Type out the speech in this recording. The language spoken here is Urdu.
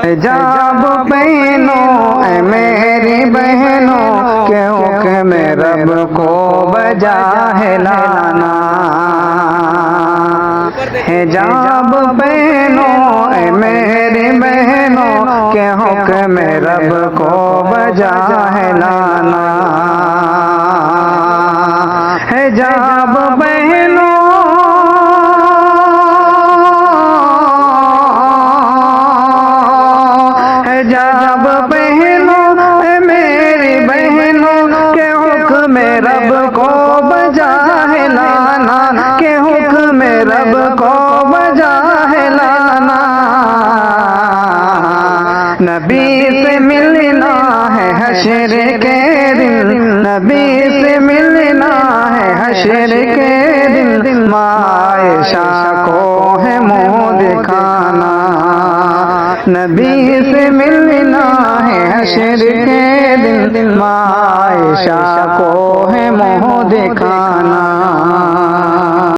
حجاب پہنو اے میری بہنوں، کیونکہ میں رب کو بجا ہے لانا۔ حجاب پہنو اے میری بہنوں، کیونکہ میں رب کو بجا ہے لانا۔ حجاب پہنو حجاب پہنو اے میری بہنوں، کہ حکم رب کو بجا ہے لانا، کہ حکم رب کو بجا ہے لانا۔ نبی سے ملنا ہے حشر کے دن، نبی سے ملنا ہے حشر کے دن، ماں عائشہ کو ہے منہ دکھانا۔ نبی سے ملنا ہے حشر کے دن، ماں عائشہ کو ہے منہ دکھانا۔